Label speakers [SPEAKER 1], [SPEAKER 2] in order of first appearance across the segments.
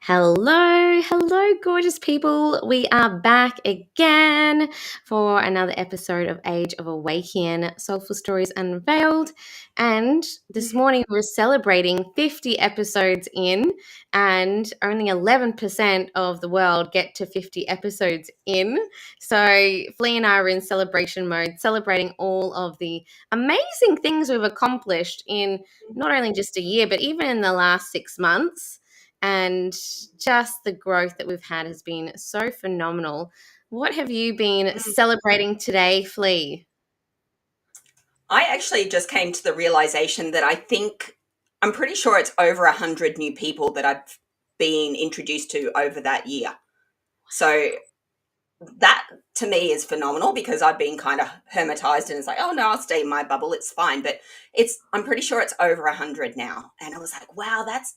[SPEAKER 1] Hello, gorgeous people. We are back again for another episode of Age of Awæcnian, Soulful Stories Unveiled. And this morning we were celebrating 50 episodes in, and only 11% of the world get to 50 episodes in. So Flea and I are in celebration mode, celebrating all of the amazing things we've accomplished in not only just a year, but even in the last 6 months. And just the growth that we've had has been so phenomenal. What have you been celebrating today, Flea?
[SPEAKER 2] I actually just came to the realization that I'm pretty sure it's over 100 new people that I've been introduced to over that year. So that to me is phenomenal, because I've been kind of hermetized and it's like, oh no, I'll stay in my bubble, it's fine. But I'm pretty sure it's over 100 now. And I was like, wow, that's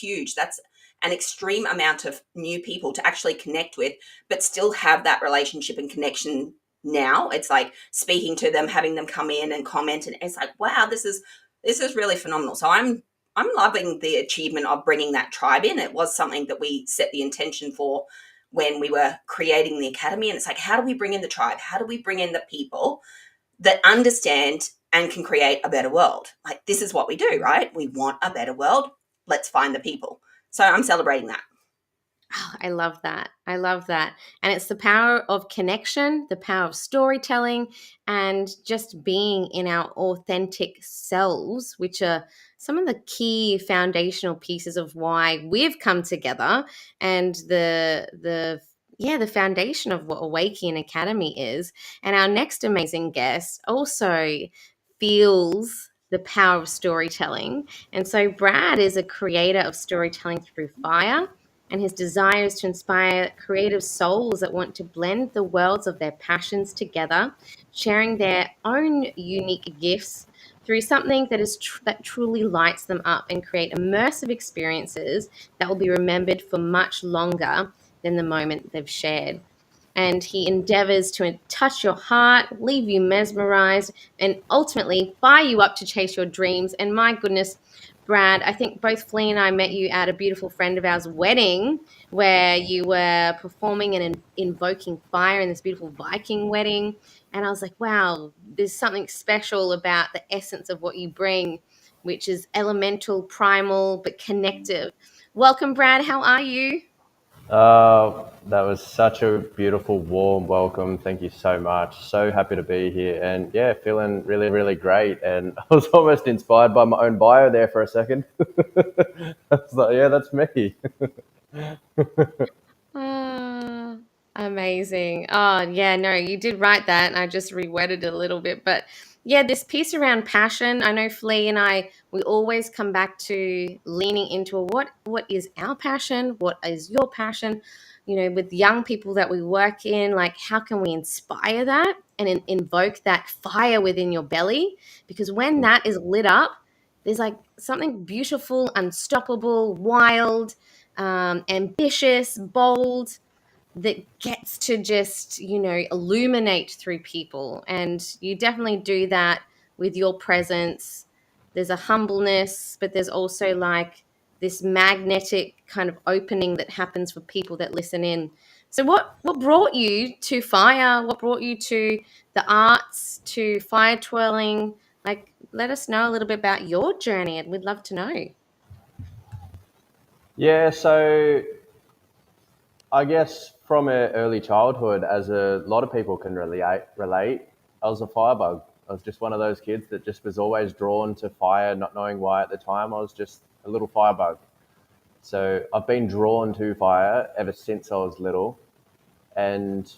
[SPEAKER 2] huge. That's an extreme amount of new people to actually connect with, but still have that relationship and connection. Now it's like speaking to them, having them come in and comment, and it's like, wow, this is really phenomenal. So I'm loving the achievement of bringing that tribe in. It was something that we set the intention for when we were creating the academy, and it's like, how do we bring in the tribe? How do we bring in the people that understand and can create a better world? Like, this is what we do, right? We want a better world. Let's find the people. So I'm celebrating that.
[SPEAKER 1] Oh, I love that. I love that. And it's the power of connection, the power of storytelling, and just being in our authentic selves, which are some of the key foundational pieces of why we've come together, and the foundation of what Awæcnian Academy is. And our next amazing guest also feels the power of storytelling. And so Brad is a creator of storytelling through fire, and his desire is to inspire creative souls that want to blend the worlds of their passions together, sharing their own unique gifts through something that truly lights them up, and create immersive experiences that will be remembered for much longer than the moment they've shared. And he endeavors to touch your heart, leave you mesmerized, and ultimately fire you up to chase your dreams. And my goodness, Brad, I think both Flea and I met you at a beautiful friend of ours' wedding, where you were performing and invoking fire in this beautiful Viking wedding. And I was like, wow, there's something special about the essence of what you bring, which is elemental, primal, but connective. Welcome, Brad. How are you?
[SPEAKER 3] That was such a beautiful, warm welcome. Thank you so much. So happy to be here, and yeah, feeling really, really great. And I was almost inspired by my own bio there for a second. I was like, yeah, that's me.
[SPEAKER 1] Ah, amazing. Oh, yeah, no, you did write that, and I just reworded it a little bit. But yeah, this piece around passion, I know Flea and I, we always come back to leaning into what is our passion? What is your passion? You know, with young people that we work in, like, how can we inspire that and invoke that fire within your belly? Because when that is lit up, there's like something beautiful, unstoppable, wild, ambitious, bold, that gets to just, illuminate through people. And you definitely do that with your presence. There's a humbleness, but there's also like this magnetic kind of opening that happens for people that listen in. So what brought you to fire? What brought you to the arts, to fire twirling? Like, let us know a little bit about your journey, and we'd love to know.
[SPEAKER 3] Yeah, so I guess from a early childhood, as a lot of people can relate, I was a firebug. I was just one of those kids that just was always drawn to fire, not knowing why at the time. I was just a little firebug. So I've been drawn to fire ever since I was little. And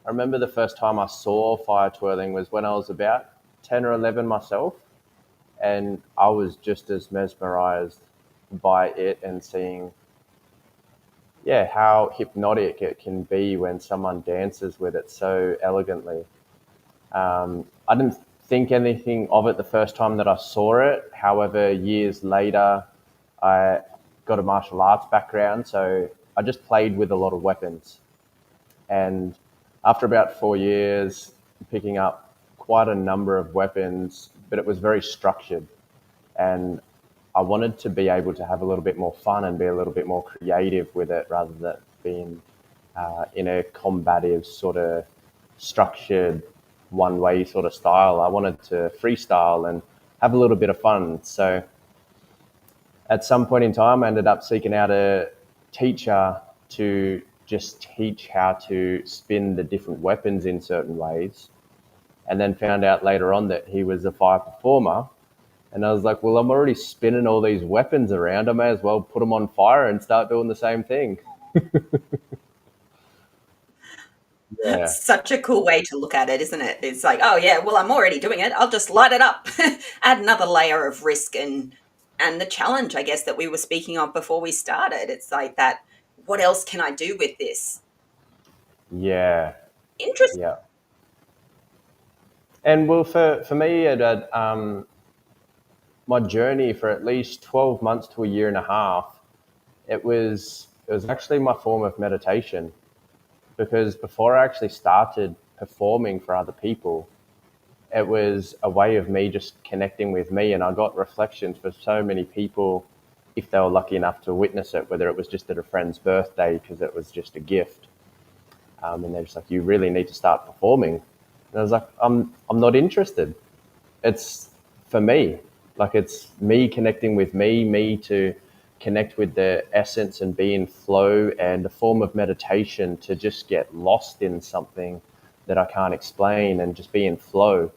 [SPEAKER 3] I remember the first time I saw fire twirling was when I was about 10 or 11 myself. And I was just as mesmerized by it and seeing, yeah, how hypnotic it can be when someone dances with it so elegantly. I didn't think anything of it the first time that I saw it. However, years later, I got a martial arts background, so I just played with a lot of weapons. And after about 4 years, picking up quite a number of weapons, but it was very structured. And I wanted to be able to have a little bit more fun and be a little bit more creative with it rather than being in a combative sort of structured one way sort of style. I wanted to freestyle and have a little bit of fun. So at some point in time, I ended up seeking out a teacher to just teach how to spin the different weapons in certain ways. And then found out later on that he was a fire performer. And I was like, well, I'm already spinning all these weapons around. I may as well put them on fire and start doing the same thing. Yeah.
[SPEAKER 2] Such a cool way to look at it, isn't it? It's like, oh yeah, well, I'm already doing it. I'll just light it up. Add another layer of risk and the challenge, I guess, that we were speaking of before we started. It's like that. What else can I do with this?
[SPEAKER 3] Yeah.
[SPEAKER 2] Interesting.
[SPEAKER 3] Yeah. And well, for me, my journey for at least 12 months to a year and a half, it was actually my form of meditation, because before I actually started performing for other people, it was a way of me just connecting with me. And I got reflections for so many people if they were lucky enough to witness it, whether it was just at a friend's birthday because it was just a gift. And they're just like, you really need to start performing. And I was like, I'm not interested. It's for me. Like, it's me connecting with me to connect with the essence and be in flow, and a form of meditation to just get lost in something that I can't explain and just be in flow.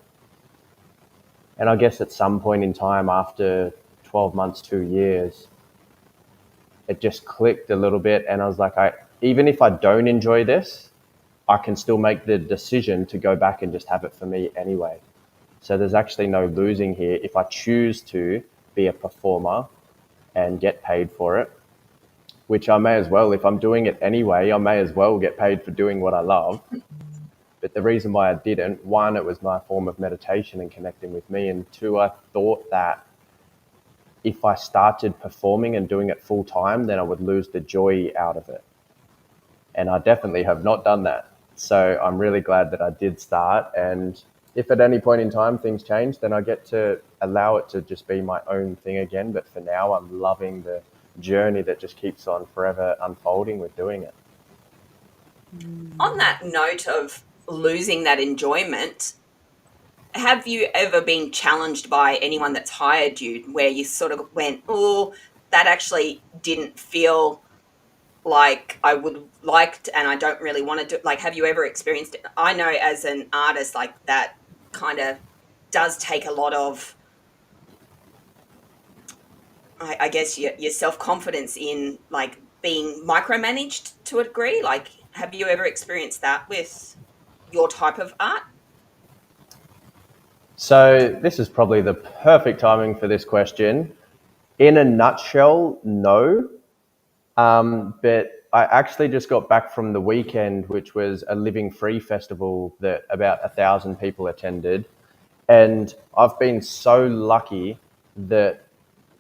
[SPEAKER 3] And I guess at some point in time after 12 months, 2 years, it just clicked a little bit. And I was like, even if I don't enjoy this, I can still make the decision to go back and just have it for me anyway. So there's actually no losing here. If I choose to be a performer and get paid for it, which I may as well, if I'm doing it anyway, I may as well get paid for doing what I love. But the reason why I didn't, one, it was my form of meditation and connecting with me. And two, I thought that if I started performing and doing it full time, then I would lose the joy out of it. And I definitely have not done that. So I'm really glad that I did start. And if at any point in time things change, then I get to allow it to just be my own thing again. But for now, I'm loving the journey that just keeps on forever unfolding with doing it.
[SPEAKER 2] On that note of losing that enjoyment, have you ever been challenged by anyone that's hired you where you sort of went, oh, that actually didn't feel like I would liked and I don't really want to do, like, have you ever experienced it? I know as an artist, like, that kind of does take a lot of, I guess, your self-confidence in, like, being micromanaged to a degree. Like, have you ever experienced that with your type of art?
[SPEAKER 3] So this is probably the perfect timing for this question. In a nutshell, no. But I actually just got back from the weekend, which was a Living Free festival that about 1,000 people attended. And I've been so lucky that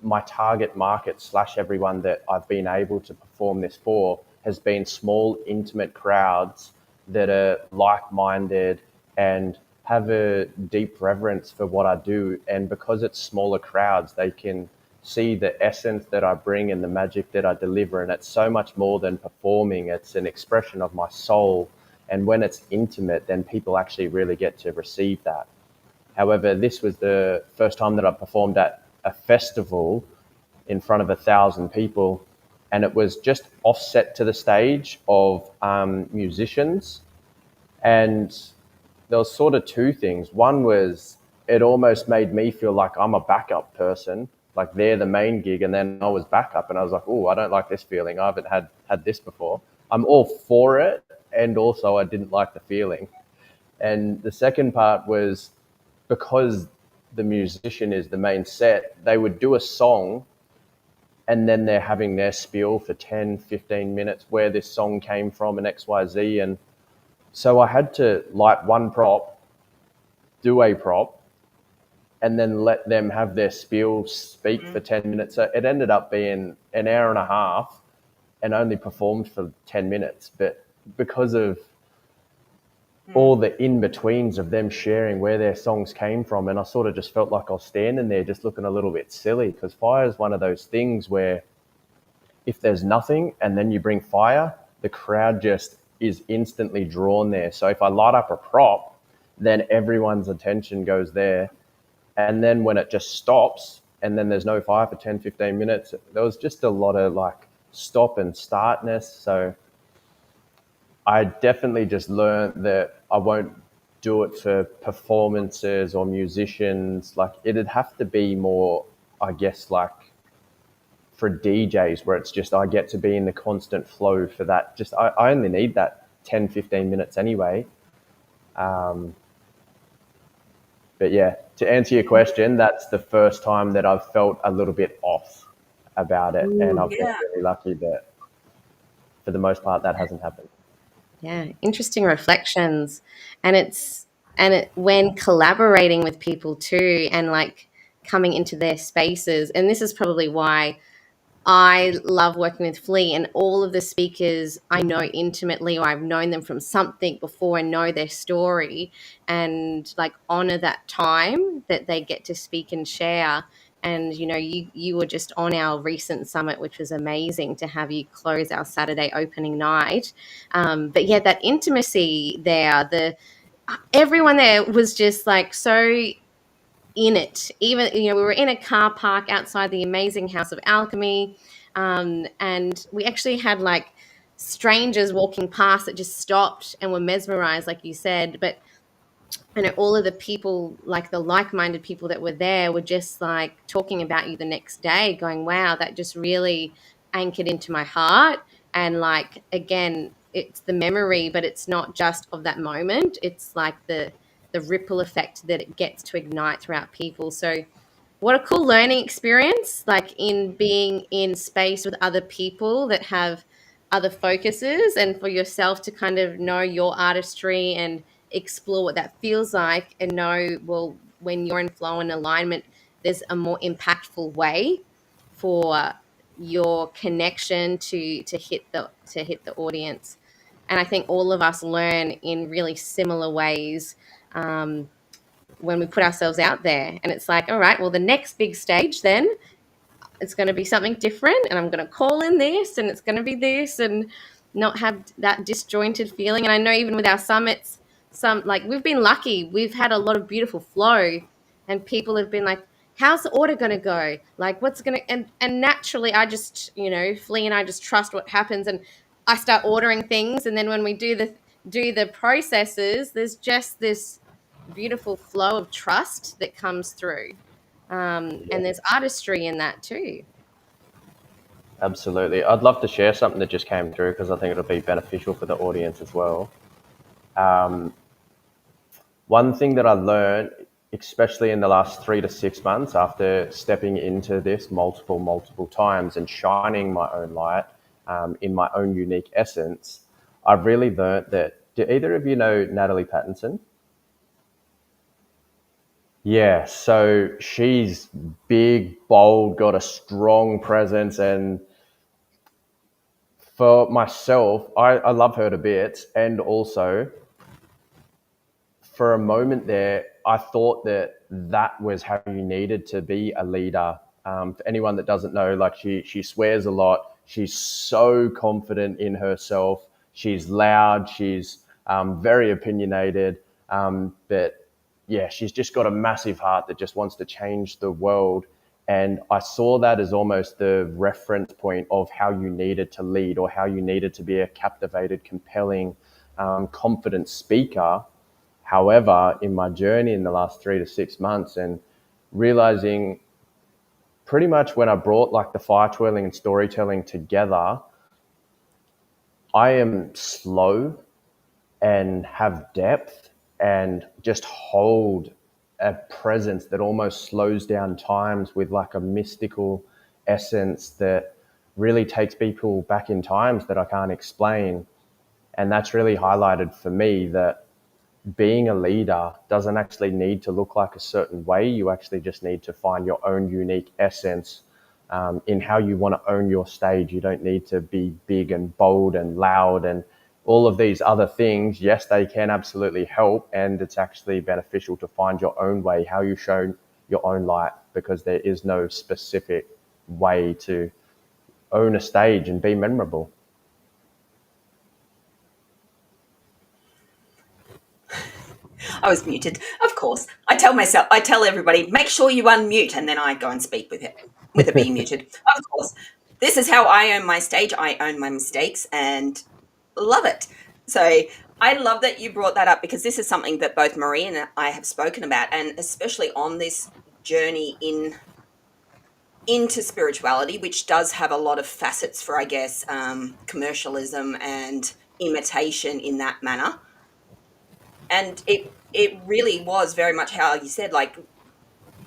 [SPEAKER 3] my target market / everyone that I've been able to perform this for has been small, intimate crowds that are like-minded and have a deep reverence for what I do. And because it's smaller crowds, they can see the essence that I bring and the magic that I deliver. And it's so much more than performing. It's an expression of my soul. And when it's intimate, then people actually really get to receive that. However, this was the first time that I performed at a festival in front of 1,000 people, and it was just offset to the stage of musicians. And there was sort of two things. One was it almost made me feel like I'm a backup person, like they're the main gig, and then I was backup, and I was like, oh, I don't like this feeling. I haven't had this before. I'm all for it, and also I didn't like the feeling. And the second part was because the musician is the main set, they would do a song and then they're having their spiel for 10, 15 minutes where this song came from and XYZ. And so I had to light one prop, do a prop, and then let them have their spiel, speak for 10 minutes. So it ended up being an hour and a half and only performed for 10 minutes. But because of all the in-betweens of them sharing where their songs came from, and I sort of just felt like I was standing there just looking a little bit silly, because fire is one of those things where if there's nothing and then you bring fire, the crowd just is instantly drawn there. So if I light up a prop, then everyone's attention goes there. And then when it just stops and then there's no fire for 10, 15 minutes, there was just a lot of like stop and startness. So I definitely just learned that I won't do it for performances or musicians. Like it'd have to be more, I guess, like for DJs where it's just I get to be in the constant flow for that. Just I only need that 10, 15 minutes anyway. But yeah, to answer your question, that's the first time that I've felt a little bit off about it. And I've been
[SPEAKER 2] Yeah.
[SPEAKER 3] really lucky that for the most part that hasn't happened.
[SPEAKER 1] Yeah, interesting reflections. When collaborating with people too, and like coming into their spaces, and this is probably why I love working with Flea, and all of the speakers I know intimately, or I've known them from something before and know their story, and like honor that time that they get to speak and share. And you were just on our recent summit, which was amazing to have you close our Saturday opening night. But yeah, that intimacy there, everyone there was just like so in it. Even we were in a car park outside the amazing House of Alchemy, and we actually had like strangers walking past that just stopped and were mesmerized, like you said. But all of the people, like the like-minded people that were there, were just like talking about you the next day, going, wow, that just really anchored into my heart. And like, again, it's the memory, but it's not just of that moment. It's like the ripple effect that it gets to ignite throughout people. So what a cool learning experience, like in being in space with other people that have other focuses, and for yourself to kind of know your artistry and explore what that feels like, and know, well, when you're in flow and alignment, there's a more impactful way for your connection to hit the audience. And I think all of us learn in really similar ways, when we put ourselves out there. And it's like, all right, well, the next big stage then, it's going to be something different, and I'm going to call in this, and it's going to be this, and not have that disjointed feeling. And I know even with our summits, some, like, we've been lucky, we've had a lot of beautiful flow, and people have been like, how's the order going to go, like what's going to, and naturally I just, Flea and I just trust what happens, and I start ordering things, and then when we do the processes, there's just this beautiful flow of trust that comes through. And there's artistry in that too.
[SPEAKER 3] Absolutely. I'd love to share something that just came through because I think it'll be beneficial for the audience as well. One thing that I learned, especially in the last 3 to 6 months after stepping into this multiple times and shining my own light in my own unique essence, I've really learned that, do either of you know Natalie Pattinson? Yeah, so she's big, bold, got a strong presence, and for myself, I love her to bits. And also, for a moment there, I thought that was how you needed to be a leader For anyone that doesn't know, like she swears a lot. She's so confident in herself. She's loud. She's very opinionated. But yeah, she's just got a massive heart that just wants to change the world. And I saw that as almost the reference point of how you needed to lead, or how you needed to be a captivated, compelling, confident speaker. However, in my journey in the last 3 to 6 months, and realizing pretty much when I brought like the fire twirling and storytelling together, I am slow and have depth and just hold a presence that almost slows down times with like a mystical essence that really takes people back in times that I can't explain. And that's really highlighted for me that being a leader doesn't actually need to look like a certain way. You actually just need to find your own unique essence in how you want to own your stage. You don't need to be big and bold and loud and all of these other things. Yes, they can absolutely help, and it's actually beneficial to find your own way, how you show your own light, because there is no specific way to own a stage and be memorable.
[SPEAKER 2] I was muted. Of course. I tell everybody, make sure you unmute, and then I go and speak with it being muted. Of course. This is how I own my stage. I own my mistakes and love it. So I love that you brought that up, because this is something that both Marie and I have spoken about, and especially on this journey into spirituality, which does have a lot of facets for, I guess, commercialism and imitation in that manner. And it really was very much how you said, like,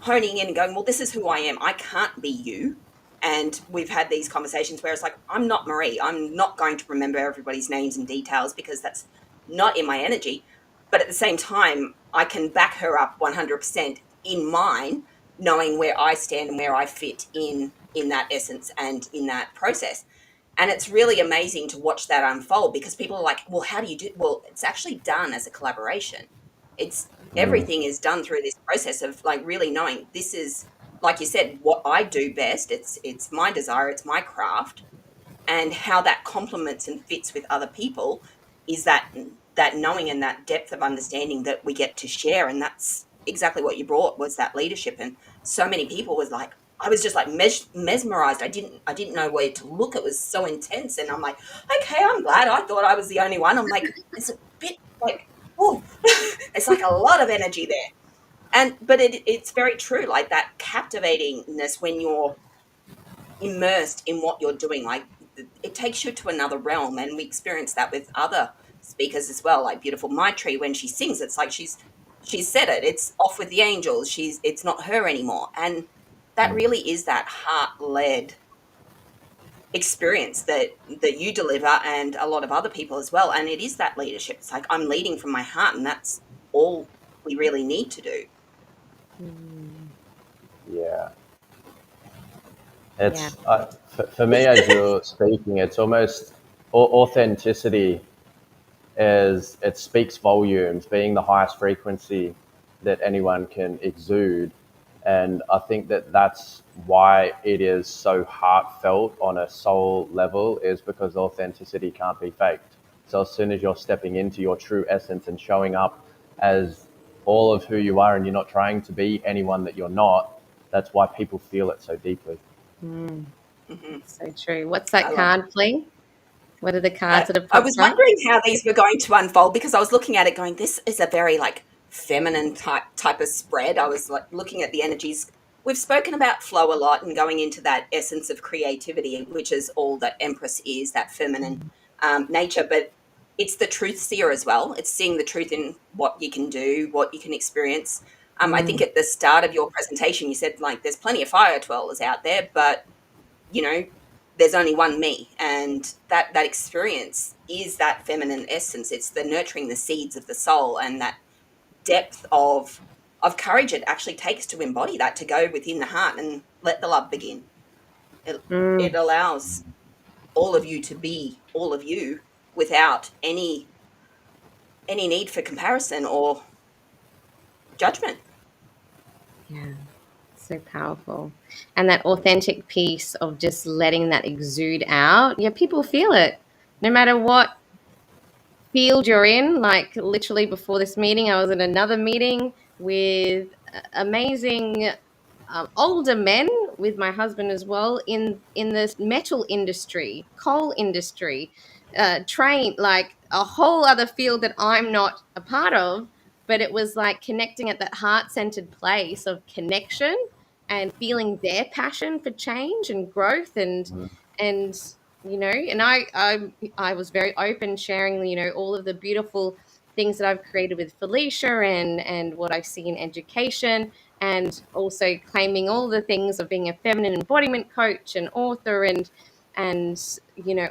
[SPEAKER 2] honing in and going, well, this is who I am. I can't be you. And we've had these conversations where it's like, I'm not Marie. I'm not going to remember everybody's names and details, because that's not in my energy. But at the same time, I can back her up 100% in mine, knowing where I stand and where I fit in that essence and in that process. And it's really amazing to watch that unfold, because people are like, well, how do you do? Well, it's actually done as a collaboration. It's
[SPEAKER 3] Mm,
[SPEAKER 2] Everything is done through this process of, like, really knowing this is, like you said, what I do best. It's my desire, it's my craft, and how that complements and fits with other people is that knowing and that depth of understanding that we get to share. And that's exactly what you brought, was that leadership. And so many people was like, I was just like mesmerized. I didn't know where to look. It was so intense. And I'm like, okay, I'm glad. I thought I was the only one. I'm like, it's a bit like, oh, it's like a lot of energy there. But it's very true, like that captivatingness when you're immersed in what you're doing. Like, it takes you to another realm, and we experience that with other speakers as well, like beautiful Maitri. When she sings, it's like she's said it, it's off with the angels. It's not her anymore. And that
[SPEAKER 3] mm.
[SPEAKER 2] really is that heart-led experience that you deliver, and a lot of other people as well. And it is that leadership. It's like, I'm leading from my heart, and that's all we really need to do.
[SPEAKER 3] Yeah.
[SPEAKER 1] Yeah.
[SPEAKER 3] It's for me, as you're speaking, it's almost authenticity is it speaks volumes, being the highest frequency that anyone can exude. And I think that that's why it is so heartfelt on a soul level, is because authenticity can't be faked. So as soon as you're stepping into your true essence and showing up as all of who you are, and you're not trying to be anyone that you're not, that's why people feel it so deeply.
[SPEAKER 1] Mm,
[SPEAKER 2] Hmm.
[SPEAKER 1] so true. What's that
[SPEAKER 2] I love it.
[SPEAKER 1] card, please? What are the cards that have
[SPEAKER 2] I
[SPEAKER 1] popped
[SPEAKER 2] was
[SPEAKER 1] up?
[SPEAKER 2] wondering how these were going to unfold, because I was looking at it going, this is a very, like, feminine type of spread. I was like looking at the energies. We've spoken about flow a lot and going into that essence of creativity, which is all that Empress is, that feminine nature. But it's the truth seer as well. It's seeing the truth in what you can do, what you can experience. I think
[SPEAKER 1] Mm,
[SPEAKER 2] at the start of your presentation, you said, like, there's plenty of fire twirlers out there, but you know, there's only one me. And that experience is that feminine essence. It's the nurturing the seeds of the soul, and that depth of courage it actually takes to embody that, to go within the heart and let the love begin. It
[SPEAKER 1] mm,
[SPEAKER 2] allows all of you to be all of you, without any need for comparison or judgment.
[SPEAKER 1] yeah. So powerful. And that authentic piece of just letting that exude out. Yeah, people feel it. No matter what field you're in, like literally before this meeting, I was in another meeting with amazing older men with my husband as well in the metal industry, coal industry, train, like a whole other field that I'm not a part of. But it was like connecting at that heart-centered place of connection and feeling their passion for change and growth and and I was very open sharing all of the beautiful things that I've created with Felicia and what I see in education, and also claiming all the things of being a feminine embodiment coach and author and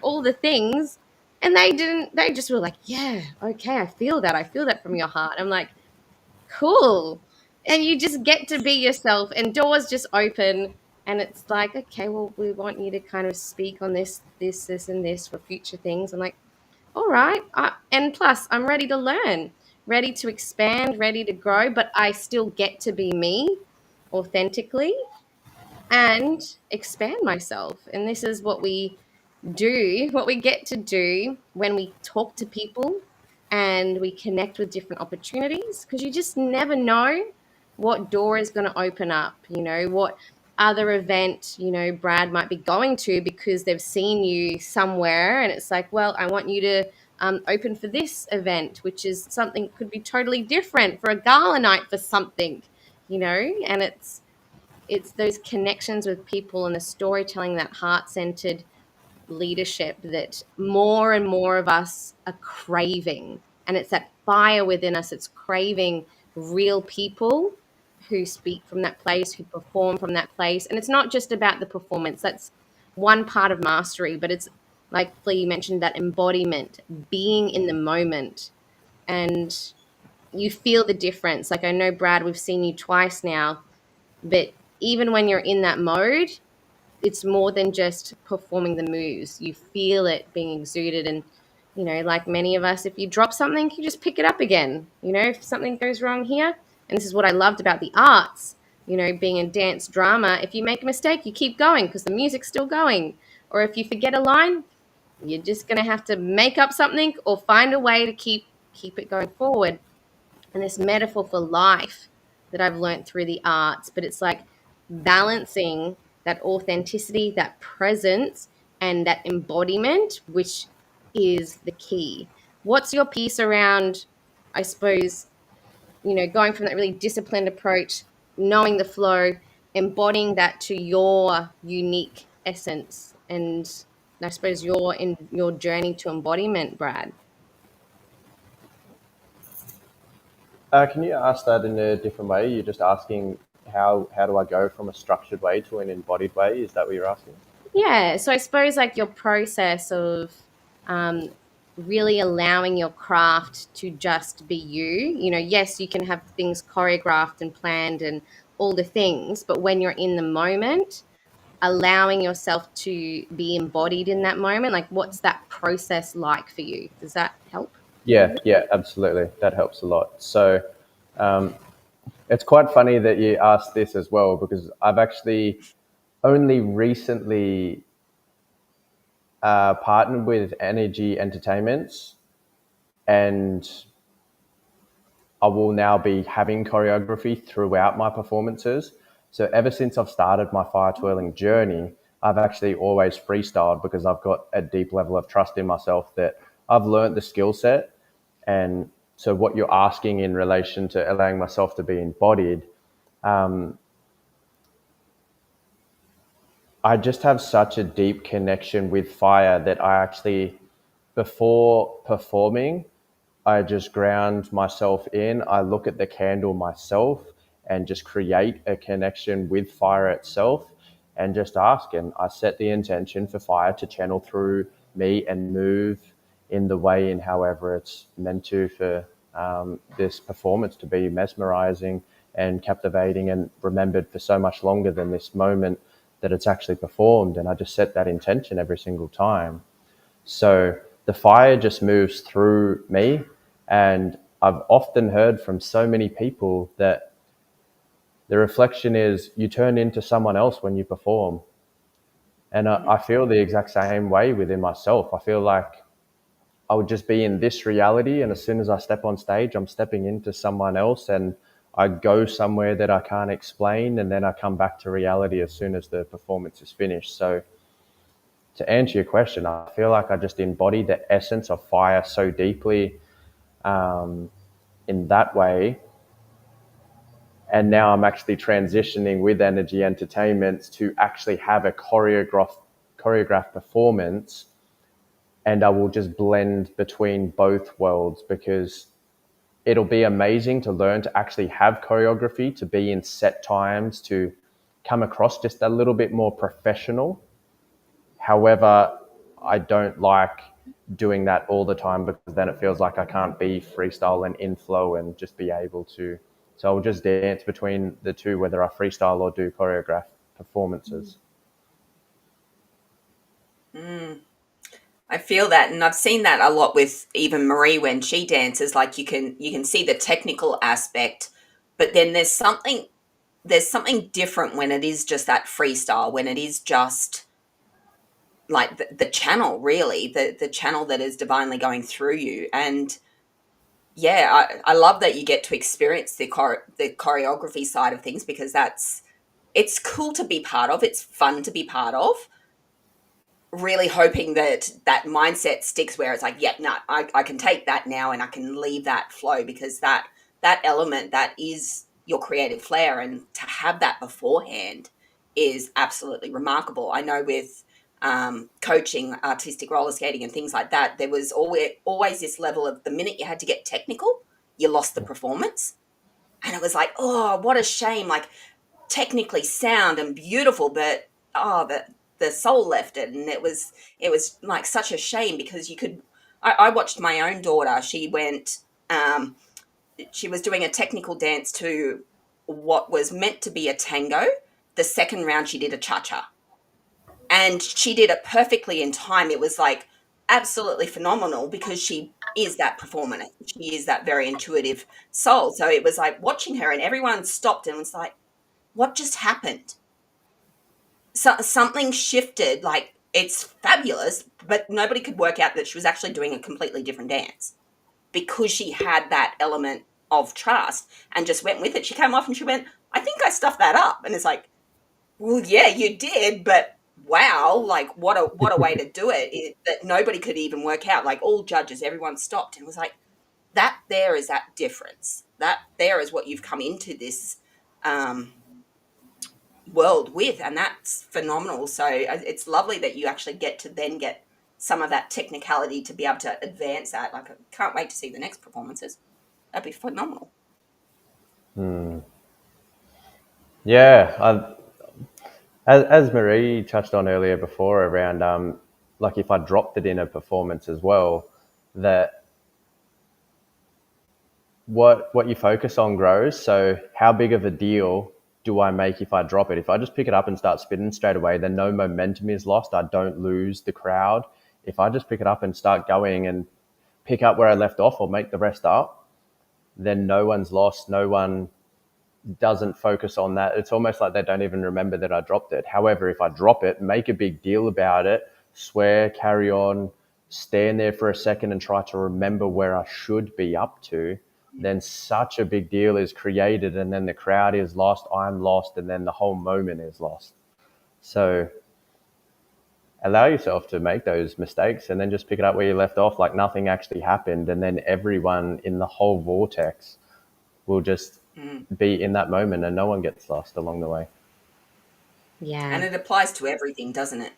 [SPEAKER 1] all the things. And they just were like, yeah, okay, I feel that from your heart. I'm like, cool. And you just get to be yourself and doors just open, and it's like, okay, well, we want you to kind of speak on this and this for future things. I'm like, all right. And plus, I'm ready to learn, ready to expand, ready to grow, but I still get to be me authentically and expand myself. And this is what we get to do when we talk to people and we connect with different opportunities, because you just never know what door is going to open up, what other event, Brad might be going to because they've seen you somewhere, and it's like, well, I want you to open for this event, which is something could be totally different for a gala night for something, and it's those connections with people and the storytelling, that heart-centered leadership that more and more of us are craving. And it's that fire within us. It's craving real people who speak from that place, who perform from that place. And it's not just about the performance. That's one part of mastery, but it's like Flea mentioned, that embodiment, being in the moment. And you feel the difference. Like, I know, Brad, we've seen you twice now, but even when you're in that mode, it's more than just performing the moves. You feel it being exuded. And, like many of us, if you drop something, you just pick it up again. If something goes wrong here, and this is what I loved about the arts, being a dance drama, if you make a mistake, you keep going because the music's still going. Or if you forget a line, you're just going to have to make up something or find a way to keep it going forward. And this metaphor for life that I've learned through the arts, but it's like balancing that authenticity, that presence, and that embodiment, which is the key. What's your piece around, I suppose, going from that really disciplined approach, knowing the flow, embodying that to your unique essence, and I suppose you're in your journey to embodiment, Brad?
[SPEAKER 3] Can you ask that in a different way? You're just asking how do I go from a structured way to an embodied way? Is that what you're asking?
[SPEAKER 1] Yeah, so I suppose like your process of um, really allowing your craft to just be you. Yes, you can have things choreographed and planned and all the things, but when you're in the moment, allowing yourself to be embodied in that moment, like what's that process like for you? Does that help?
[SPEAKER 3] Yeah, yeah, absolutely. That helps a lot. So it's quite funny that you asked this as well, because I've actually only recently partnered with Energy Entertainments, and I will now be having choreography throughout my performances. So ever since I've started my fire twirling journey, I've actually always freestyled because I've got a deep level of trust in myself that I've learned the skill set. And so what you're asking in relation to allowing myself to be embodied, I just have such a deep connection with fire that I actually, before performing, I just ground myself in. I look at the candle myself and just create a connection with fire itself and just ask. And I set the intention for fire to channel through me and move in the way in however it's meant to, for this performance to be mesmerizing and captivating and remembered for so much longer than this moment that it's actually performed. And I just set that intention every single time. So the fire just moves through me. And I've often heard from so many people that the reflection is you turn into someone else when you perform. And I feel the exact same way within myself. I feel like I would just be in this reality, and as soon as I step on stage, I'm stepping into someone else, and I go somewhere that I can't explain, and then I come back to reality as soon as the performance is finished. So to answer your question, I feel like I just embody the essence of fire so deeply in that way. And now I'm actually transitioning with energy entertainment to actually have a choreographed performance, and I will just blend between both worlds, because it'll be amazing to learn to actually have choreography, to be in set times, to come across just a little bit more professional. However, I don't like doing that all the time, because then it feels like I can't be freestyle and in flow and just be able to. So I'll just dance between the two, whether I freestyle or do choreographed performances.
[SPEAKER 2] I feel that, and I've seen that a lot with even Marie when she dances. Like you can see the technical aspect, but then there's something different when it is just that freestyle, when it is just like the channel, really, the channel that is divinely going through you. And yeah, I love that you get to experience the choreography side of things, because it's cool to be part of. It's fun to be part of. Really hoping that that mindset sticks, where it's like, yeah, no, I can take that now and I can leave that flow, because that element, that is your creative flair, and to have that beforehand is absolutely remarkable. I know with coaching, artistic roller skating and things like that, there was always this level of, the minute you had to get technical, you lost the performance. And it was like, oh, what a shame. Like, technically sound and beautiful, but the soul left it, and it was like such a shame, because you could. I watched my own daughter. She went. She was doing a technical dance to what was meant to be a tango. The second round, she did a cha cha, and she did it perfectly in time. It was like absolutely phenomenal, because she is that performer. She is that very intuitive soul. So it was like watching her, and everyone stopped and was like, what just happened? Something shifted. Like, it's fabulous, but nobody could work out that she was actually doing a completely different dance, because she had that element of trust and just went with it. She came off and she went, I think I stuffed that up. And it's like, well, yeah, you did, but wow, like, what a way to do it, that nobody could even work out. Like, all judges, everyone stopped and was like, that there is that difference. That there is what you've come into this world with, and that's phenomenal. So it's lovely that you actually get to then get some of that technicality to be able to advance that. Like, I can't wait to see the next performances. That'd be phenomenal.
[SPEAKER 3] Yeah, as Marie touched on earlier before around like if I dropped it in a performance as well, that what you focus on grows. So how big of a deal do I make if I drop it? If I just pick it up and start spinning straight away, then no momentum is lost. I don't lose the crowd. If I just pick it up and start going and pick up where I left off or make the rest up, then no one's lost. No one doesn't focus on that. It's almost like they don't even remember that I dropped it. However, if I drop it, make a big deal about it, swear, carry on, stand there for a second and try to remember where I should be up to, then such a big deal is created, and then the crowd is lost, I'm lost, and then the whole moment is lost. So allow yourself to make those mistakes and then just pick it up where you left off, like nothing actually happened, and then everyone in the whole vortex will just be in that moment and no one gets lost along the way.
[SPEAKER 1] Yeah.
[SPEAKER 2] And it applies to everything, doesn't it?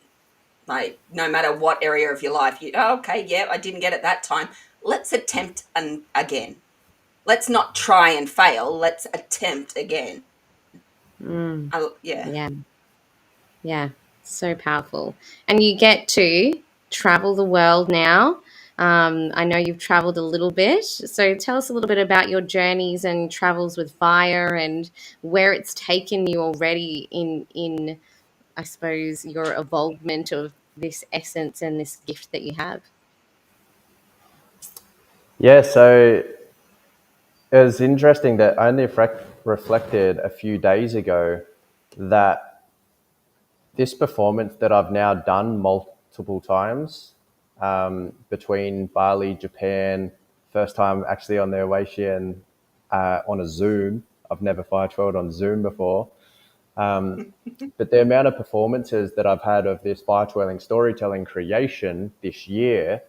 [SPEAKER 2] Like, no matter what area of your life, okay, yeah, I didn't get it that time. Let's attempt again. Let's not try and fail. Let's attempt again. Yeah.
[SPEAKER 1] Yeah. Yeah. So powerful. And you get to travel the world now. I know you've traveled a little bit. So tell us a little bit about your journeys and travels with fire, and where it's taken you already in I suppose, your evolvement of this essence and this gift that you have.
[SPEAKER 3] Yeah, so it was interesting that only reflected a few days ago that this performance that I've now done multiple times, between Bali, Japan, first time actually on the Awæcnian, on a Zoom. I've never fire twirled on Zoom before. But the amount of performances that I've had of this fire twirling storytelling creation this year,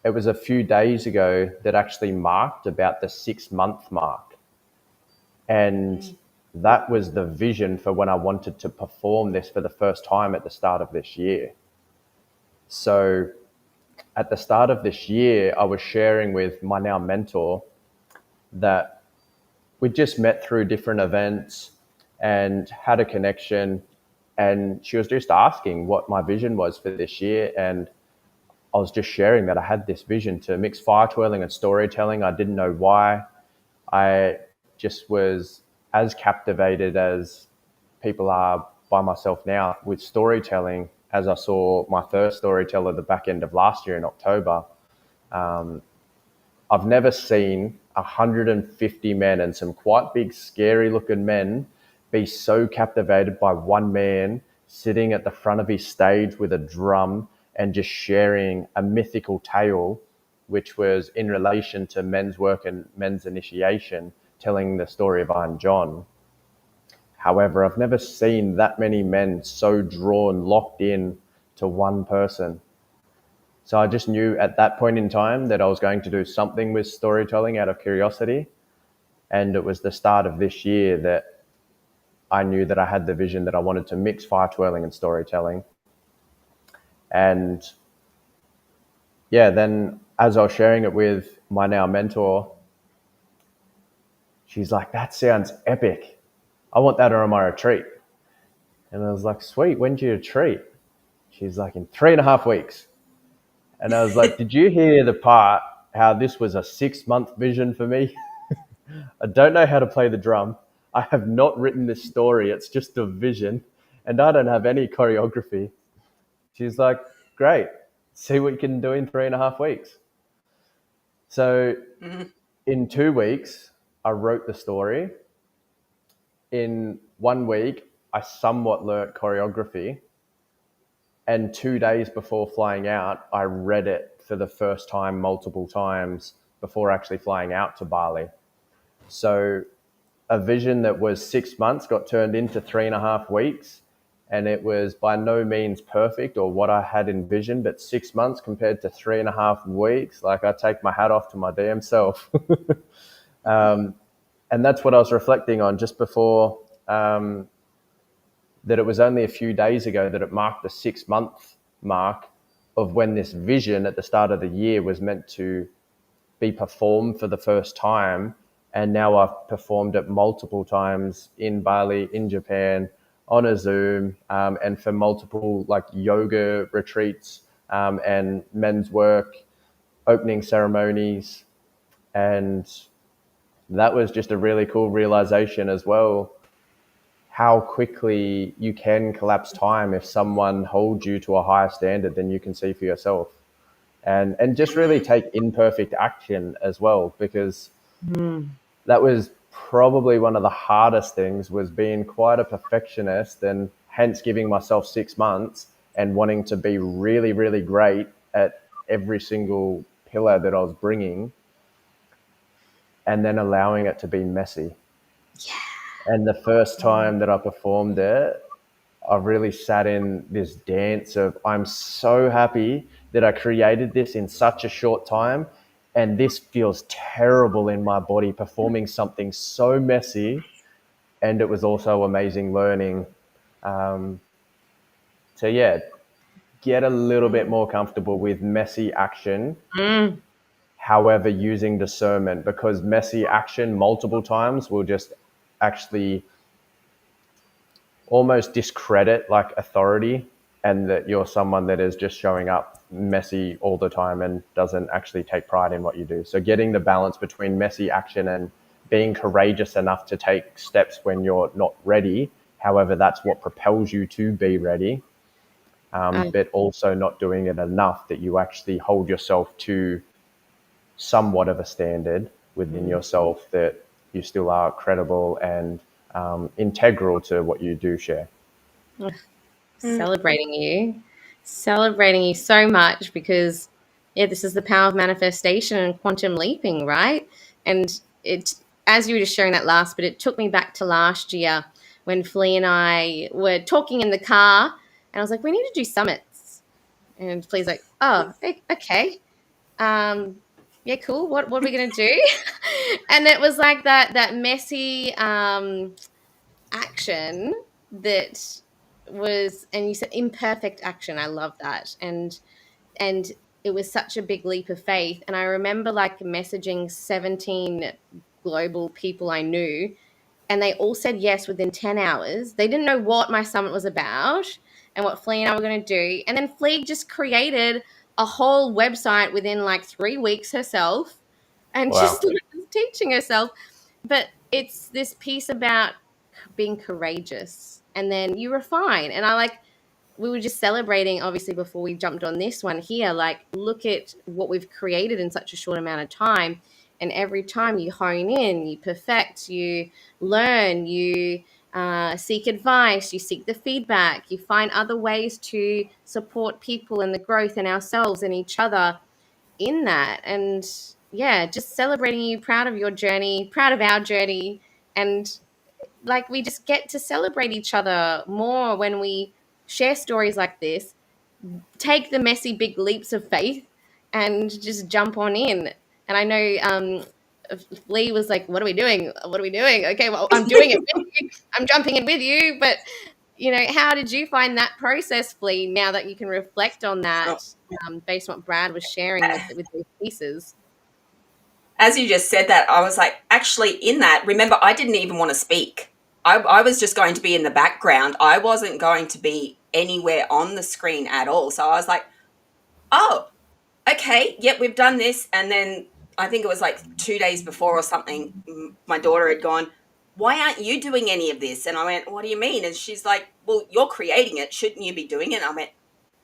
[SPEAKER 3] it was a few days ago that actually marked about the 6-month mark. And that was the vision for when I wanted to perform this for the first time at the start of this year. So at the start of this year, I was sharing with my now mentor that we just met through different events and had a connection. And she was just asking what my vision was for this year. And I was just sharing that I had this vision to mix fire twirling and storytelling. I didn't know why. I just was as captivated as people are by myself now with storytelling as I saw my first storyteller the back end of last year in October. I've never seen 150 men, and some quite big, scary looking men, be so captivated by one man sitting at the front of his stage with a drum and just sharing a mythical tale, which was in relation to men's work and men's initiation, telling the story of Iron John. However, I've never seen that many men so drawn, locked in to one person. So I just knew at that point in time that I was going to do something with storytelling out of curiosity. And it was the start of this year that I knew that I had the vision that I wanted to mix fire twirling and storytelling. And yeah, then as I was sharing it with my now mentor, she's like, that sounds epic. I want that on my retreat. And I was like, sweet, when's your retreat? She's like, in 3.5 weeks. And I was like, did you hear the part how this was a 6-month vision for me? I don't know how to play the drum. I have not written this story. It's just a vision. And I don't have any choreography. She's like, great. See what you can do in 3.5 weeks. So in 2 weeks, I wrote the story. In 1 week, I somewhat learnt choreography. And 2 days before flying out, I read it for the first time multiple times before actually flying out to Bali. So a vision that was 6 months got turned into 3.5 weeks. And it was by no means perfect or what I had envisioned, but 6 months compared to 3.5 weeks, like I take my hat off to my damn self. And that's what I was reflecting on just before, that it was only a few days ago that it marked the 6-month mark of when this vision at the start of the year was meant to be performed for the first time. And now I've performed it multiple times in Bali, in Japan, on a Zoom, and for multiple like yoga retreats, and men's work, opening ceremonies. And that was just a really cool realization as well, how quickly you can collapse time if someone holds you to a higher standard than you can see for yourself. And just really take imperfect action as well, because that was probably one of the hardest things, was being quite a perfectionist and hence giving myself 6 months and wanting to be really, really great at every single pillar that I was bringing, and then allowing it to be messy. And the first time that I performed it, I really sat in this dance of, I'm so happy that I created this in such a short time. And this feels terrible in my body, performing something so messy. And it was also amazing learning. So yeah, get a little bit more comfortable with messy action. However, using discernment, because messy action multiple times will just actually almost discredit like authority, and that you're someone that is just showing up messy all the time and doesn't actually take pride in what you do. So getting the balance between messy action and being courageous enough to take steps when you're not ready. However, that's what propels you to be ready. But also not doing it enough that you actually hold yourself to somewhat of a standard within yourself that you still are credible and integral to what you do share.
[SPEAKER 1] Celebrating you so much because, yeah, this is the power of manifestation and quantum leaping, right? And it, as you were just sharing that last bit, it took me back to last year when Flea and I were talking in the car, and I was like, we need to do summits. And Flea's like, oh, okay. Um, yeah, cool. What are we gonna do? And it was like that messy action that was, and you said imperfect action. I love that. And it was such a big leap of faith. And I remember like messaging 17 global people I knew, and they all said yes within 10 hours. They didn't know what my summit was about and what Flea and I were going to do. And then Flea just created a whole website within like 3 weeks herself and
[SPEAKER 3] Wow.
[SPEAKER 1] just teaching herself. But it's this piece about being courageous, and then you refine. And I like, we were just celebrating obviously before we jumped on this one here, like look at what we've created in such a short amount of time. And every time you hone in, you perfect, you learn, you seek advice, you seek the feedback, you find other ways to support people and the growth in ourselves and each other in that. And yeah, just celebrating you, proud of your journey, proud of our journey. And like we just get to celebrate each other more when we share stories like this, take the messy big leaps of faith and just jump on in. And I know Lee was like, what are we doing, okay, well, I'm doing it with you, I'm jumping in with you. But you know, how did you find that process, Flea, now that you can reflect on that,
[SPEAKER 2] Oh,
[SPEAKER 1] based on what Brad was sharing with these pieces?
[SPEAKER 2] as you just said that, I was like, actually, in that, remember, I didn't even want to speak. I was just going to be in the background. I wasn't going to be anywhere on the screen at all. So I was like, oh, okay, yep, we've done this. And then I think it was like 2 days before or something, my daughter had gone, why aren't you doing any of this? And I went, what do you mean? And she's like, well, you're creating it. Shouldn't you be doing it? And I went,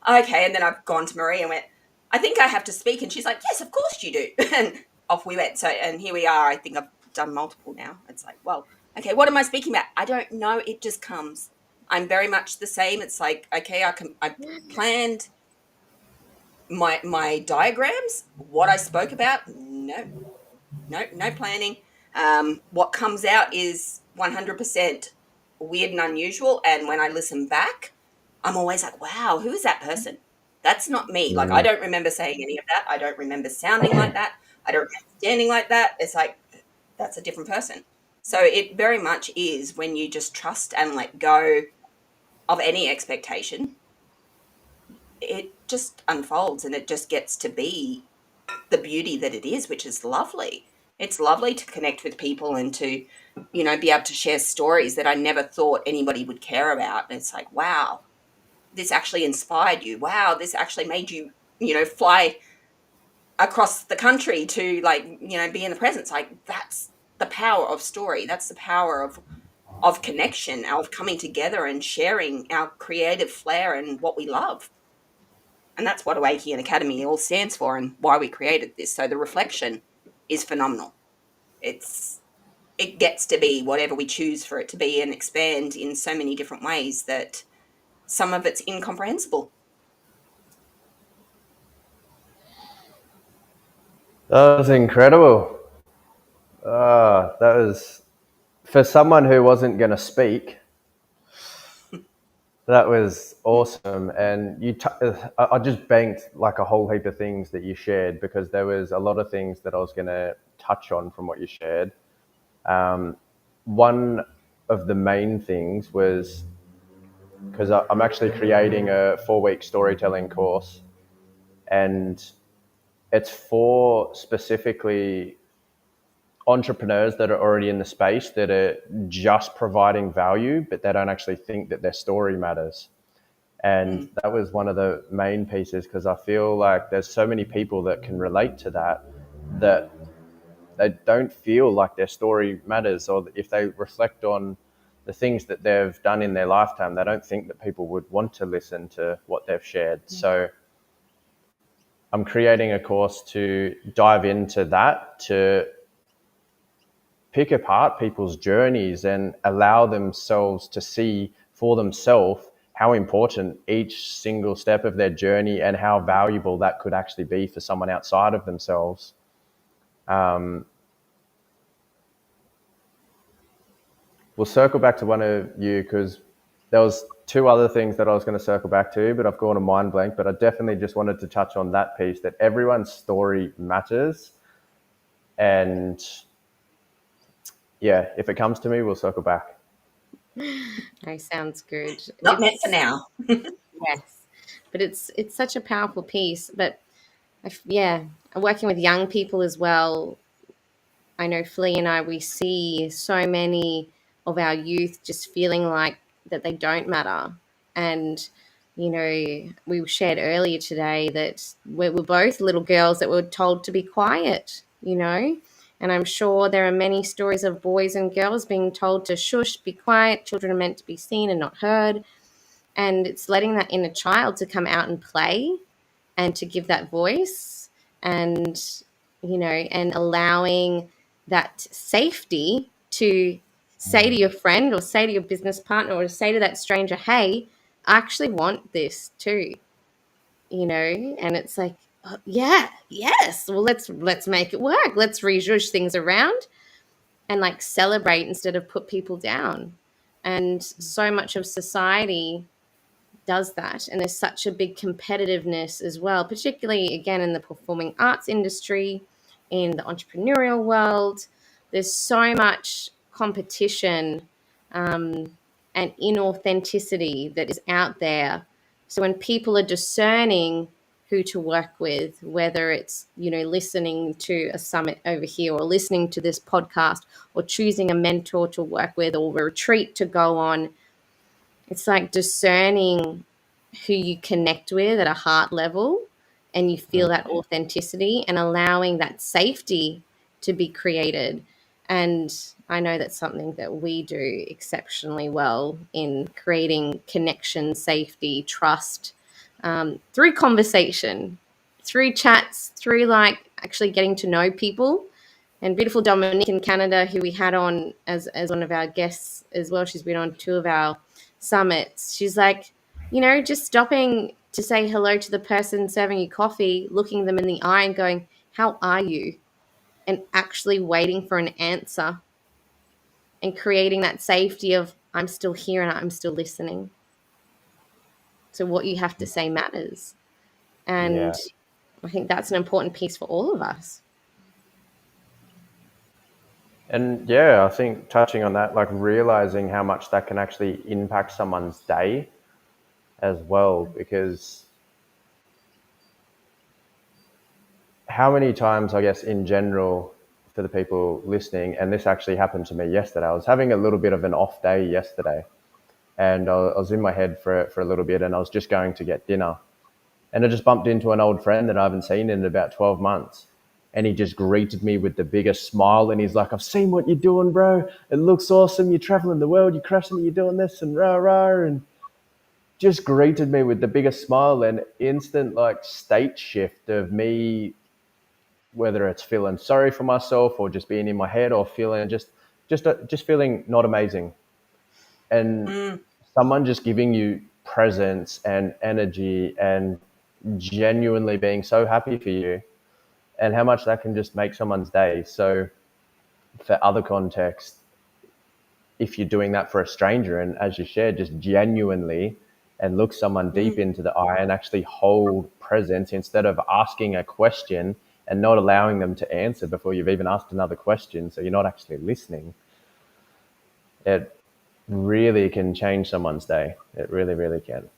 [SPEAKER 2] okay. And then I've gone to Marie and went, I think I have to speak. And she's like, yes, of course you do. And off we went. So, and here we are. I think I've done multiple now. It's like, well, okay, what am I speaking about? I don't know. It just comes. I'm very much the same. It's like, okay, I planned my diagrams, what I spoke about. No planning. What comes out is 100% weird and unusual. And when I listen back, I'm always like, wow, who is that person? That's not me. Like, I
[SPEAKER 3] Mm.
[SPEAKER 2] don't remember saying any of that. I don't remember sounding like that. I don't remember standing like that. It's like, that's a different person. So it very much is when you just trust and let go of any expectation, it just unfolds and it just gets to be the beauty that it is, which is lovely. It's lovely to connect with people and to, be able to share stories that I never thought anybody would care about. And it's like, wow, this actually inspired you. Wow, this actually made you, fly across the country to be in the presence. Like, that's the power of story. That's the power of connection, of coming together and sharing our creative flair and what we love. And that's what Awæcnian Academy all stands for and why we created this. So the reflection is phenomenal. It gets to be whatever we choose for it to be and expand in so many different ways that some of it's incomprehensible.
[SPEAKER 3] That was incredible. That was, for someone who wasn't going to speak, that was awesome. And I just banked like a whole heap of things that you shared, because there was a lot of things that I was going to touch on from what you shared. One of the main things was, because I'm actually creating a 4-week storytelling course, and it's for specifically entrepreneurs that are already in the space that are just providing value, but they don't actually think that their story matters. And
[SPEAKER 2] Mm.
[SPEAKER 3] that was one of the main pieces, because I feel like there's so many people that can relate to that they don't feel like their story matters, or if they reflect on the things that they've done in their lifetime, they don't think that people would want to listen to what they've shared. So I'm creating a course to dive into that, to pick apart people's journeys and allow themselves to see for themselves how important each single step of their journey and how valuable that could actually be for someone outside of themselves. We'll circle back to one of you because there was two other things that I was going to circle back to, but I've gone a mind blank. But I definitely just wanted to touch on that piece, that everyone's story matters. And yeah, if it comes to me, we'll circle back.
[SPEAKER 1] No, sounds good.
[SPEAKER 2] Not meant for now.
[SPEAKER 1] Yes, but it's such a powerful piece. But yeah, working with young people as well. I know Flea and I, we see so many of our youth just feeling like that they don't matter. And, we shared earlier today that we're both little girls that were told to be quiet. And I'm sure there are many stories of boys and girls being told to shush, be quiet. Children are meant to be seen and not heard. And it's letting that inner child to come out and play and to give that voice, and and allowing that safety to say to your friend or say to your business partner or to say to that stranger, hey, I actually want this too. And it's like, oh, yeah, yes, well, let's make it work. Let's rejudge things around and like celebrate instead of put people down. And so much of society does that, and there's such a big competitiveness as well, particularly again in the performing arts industry, in the entrepreneurial world. There's so much competition, and inauthenticity that is out there. So when people are discerning who to work with, whether it's listening to a summit over here or listening to this podcast or choosing a mentor to work with or a retreat to go on, it's like discerning who you connect with at a heart level, and you feel that authenticity and allowing that safety to be created. And I know that's something that we do exceptionally well in creating connection, safety, trust, through conversation, through chats, through like actually getting to know people. And beautiful Dominique in Canada, who we had on as one of our guests as well, she's been on two of our summits. She's like, just stopping to say hello to the person serving you coffee, looking them in the eye and going, how are you? And actually waiting for an answer and creating that safety of, I'm still here and I'm still listening. So what you have to say matters. And
[SPEAKER 3] Yeah.
[SPEAKER 1] I think that's an important piece for all of us.
[SPEAKER 3] And yeah, I think touching on that, like realizing how much that can actually impact someone's day as well, because how many times, I guess, in general, for the people listening, and this actually happened to me yesterday. I was having a little bit of an off day yesterday, and I was in my head for a little bit, and I was just going to get dinner. And I just bumped into an old friend that I haven't seen in about 12 months. And he just greeted me with the biggest smile. And he's like, I've seen what you're doing, bro. It looks awesome. You're traveling the world. You're crushing it. You're doing this and rah, rah. And just greeted me with the biggest smile and instant like state shift of me, whether it's feeling sorry for myself or just being in my head or feeling just feeling not amazing. And someone just giving you presence and energy and genuinely being so happy for you, and how much that can just make someone's day. So for other context, if you're doing that for a stranger and as you shared, just genuinely and look someone deep into the eye and actually hold presence instead of asking a question and not allowing them to answer before you've even asked another question, so you're not actually listening, it really can change someone's day. It really, really can.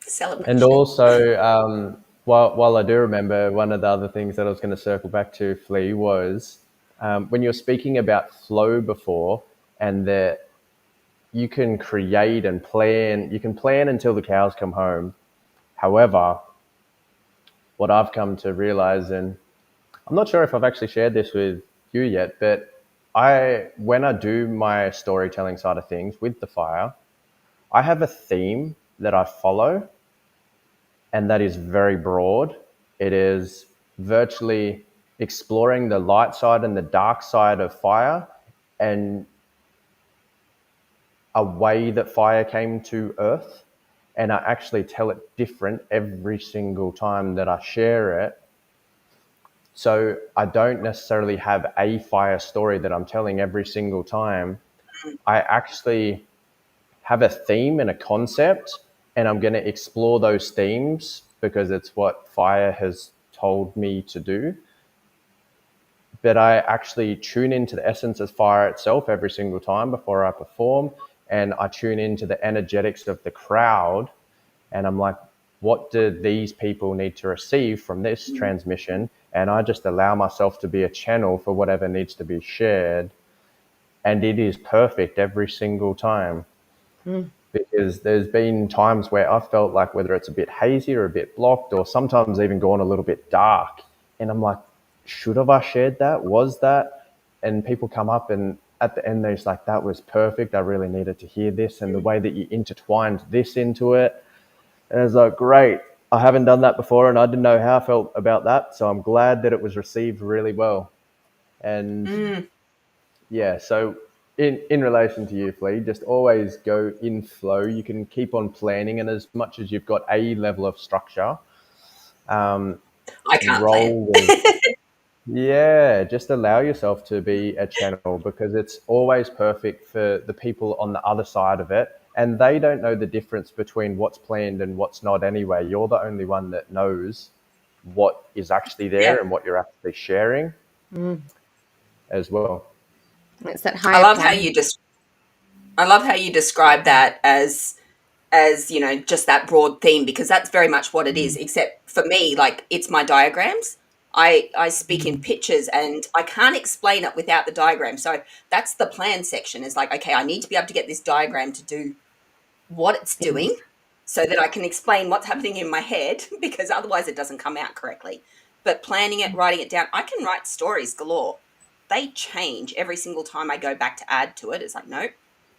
[SPEAKER 2] Celebration.
[SPEAKER 3] And also, while I do remember, one of the other things that I was going to circle back to, Flea, was when you were speaking about flow before, and that you can create and plan, you can plan until the cows come home. However, what I've come to realize, and I'm not sure if I've actually shared this with you yet, but when I do my storytelling side of things with the fire, I have a theme that I follow, and that is very broad. It is virtually exploring the light side and the dark side of fire, and a way that fire came to earth. And I actually tell it different every single time that I share it. So I don't necessarily have a fire story that I'm telling every single time. I actually have a theme and a concept, and I'm going to explore those themes because it's what fire has told me to do. But I actually tune into the essence of fire itself every single time before I perform, and I tune into the energetics of the crowd, and I'm like, what do these people need to receive from this transmission? And I just allow myself to be a channel for whatever needs to be shared, and it is perfect every single time. Because there's been times where I've felt like whether it's a bit hazy or a bit blocked, or sometimes even gone a little bit dark, and I'm like, should have I shared that? Was that? And people come up, and at the end they're just like, that was perfect, I really needed to hear this, and the way that you intertwined this into it. And it's like, great, I haven't done that before and I didn't know how I felt about that, so I'm glad that it was received really well. And yeah, so in relation to you, Flea, just always go in flow. You can keep on planning, and as much as you've got a level of structure,
[SPEAKER 2] I can't plan.
[SPEAKER 3] roll with, yeah, just allow yourself to be a channel, because it's always perfect for the people on the other side of it. And they don't know the difference between what's planned and what's not anyway. You're the only one that knows what is actually
[SPEAKER 2] Yeah.
[SPEAKER 3] there and what you're actually sharing as well.
[SPEAKER 1] It's that
[SPEAKER 2] I
[SPEAKER 1] higher
[SPEAKER 2] love
[SPEAKER 1] power.
[SPEAKER 2] how you just I love how you describe that as just that broad theme, because that's very much what it is, except for me, like, it's my diagrams. I speak in pictures and I can't explain it without the diagram. So that's the plan section, is like, okay, I need to be able to get this diagram to do what it's doing so that I can explain what's happening in my head, because otherwise it doesn't come out correctly. But planning it, writing it down, I can write stories galore. They change every single time I go back to add to it. It's like, nope,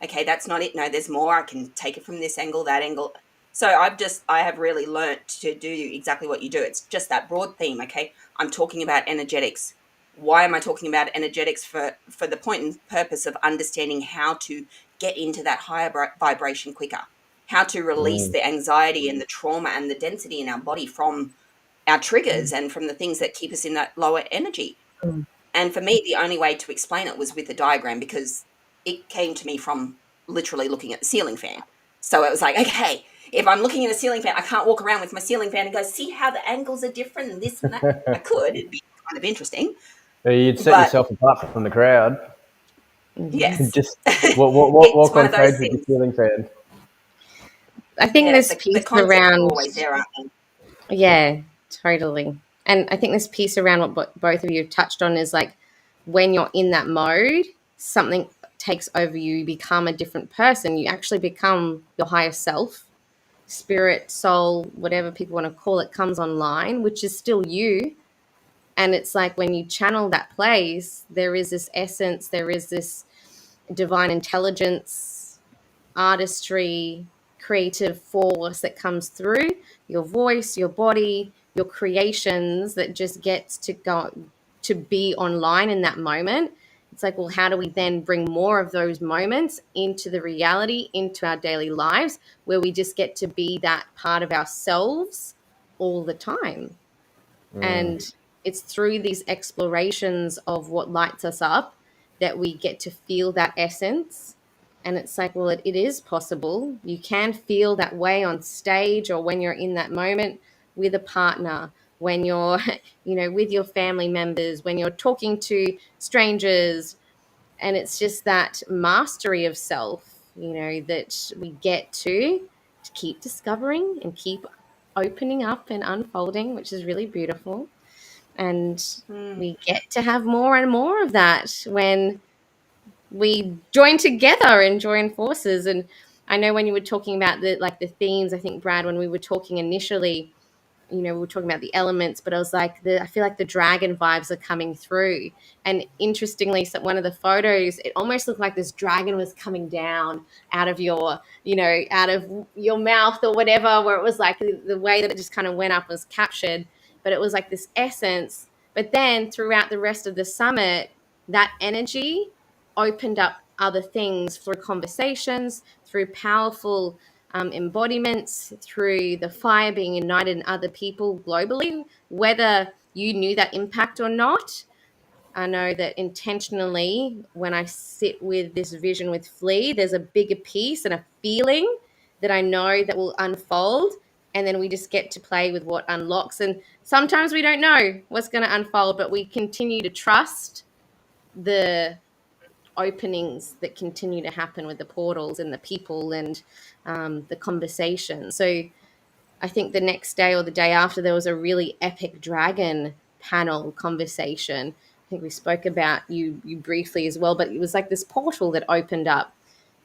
[SPEAKER 2] okay, that's not it. No, there's more. I can take it from this angle, that angle. So I have really learnt to do exactly what you do. It's just that broad theme. Okay, I'm talking about energetics. Why am I talking about energetics? For the point and purpose of understanding how to get into that higher vibration quicker, how to release the anxiety and the trauma and the density in our body from our triggers and from the things that keep us in that lower energy. And for me, the only way to explain it was with a diagram, because it came to me from literally looking at the ceiling fan. So it was like, okay, if I'm looking at a ceiling fan, I can't walk around with my ceiling fan and go, see how the angles are different and this and that. I could, it'd be kind of interesting.
[SPEAKER 3] You'd set
[SPEAKER 2] But
[SPEAKER 3] yourself apart from the crowd.
[SPEAKER 2] yes,
[SPEAKER 3] Just walk
[SPEAKER 2] it's one
[SPEAKER 3] on
[SPEAKER 2] of those
[SPEAKER 3] stage with your
[SPEAKER 2] things.
[SPEAKER 3] ceiling fan.
[SPEAKER 1] I think
[SPEAKER 2] Yeah,
[SPEAKER 1] this
[SPEAKER 2] the
[SPEAKER 1] piece
[SPEAKER 2] concepts are
[SPEAKER 1] around,
[SPEAKER 2] always there, aren't they?
[SPEAKER 1] yeah, totally. And I think this piece around what both of you have touched on is like, when you're in that mode, something takes over you, you become a different person. You actually become your higher self, spirit, soul, whatever people want to call it, comes online, which is still you. And it's like when you channel that place, there is this essence, there is this divine intelligence, artistry, creative force that comes through your voice, your body, your creations, that just gets to go to be online in that moment. It's like, well, how do we then bring more of those moments into the reality, into our daily lives, where we just get to be that part of ourselves all the time? And it's through these explorations of what lights us up that we get to feel that essence. And it's like, well, it is possible. You can feel that way on stage, or when you're in that moment with a partner, when you're, with your family members, when you're talking to strangers. And it's just that mastery of self, that we get to keep discovering and keep opening up and unfolding, which is really beautiful. And
[SPEAKER 2] Mm.
[SPEAKER 1] we get to have more and more of that when we join together and join forces. And I know when you were talking about the themes, I think, Brad, when we were talking initially, we were talking about the elements, but I was like, I feel like the dragon vibes are coming through. And interestingly, so one of the photos, it almost looked like this dragon was coming down out of out of your mouth or whatever, where it was like the way that it just kind of went up was captured. But it was like this essence But then throughout the rest of the summit, that energy opened up other things through conversations, through powerful embodiments, through the fire being united in other people globally, whether you knew that impact or not. I know that intentionally, when I sit with this vision with Flea, there's a bigger piece and a feeling that I know that will unfold. And then we just get to play with what unlocks. And sometimes we don't know what's going to unfold, but we continue to trust the openings that continue to happen with the portals and the people and the conversation. So I think the next day or the day after, there was a really epic dragon panel conversation. I think we spoke about you briefly as well, but it was like this portal that opened up,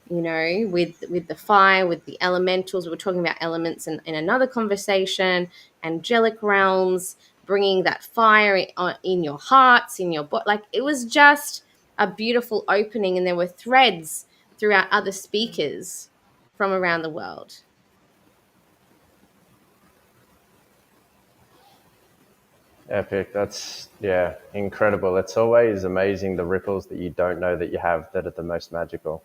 [SPEAKER 1] you know, with the fire, with the elementals. We were talking about elements in another conversation, angelic realms, bringing that fire in your hearts, in your body. Like, it was just a beautiful opening, and there were threads throughout other speakers from around the world.
[SPEAKER 3] Epic. That's, yeah, incredible. It's always amazing the ripples that you don't know that you have that are the most magical.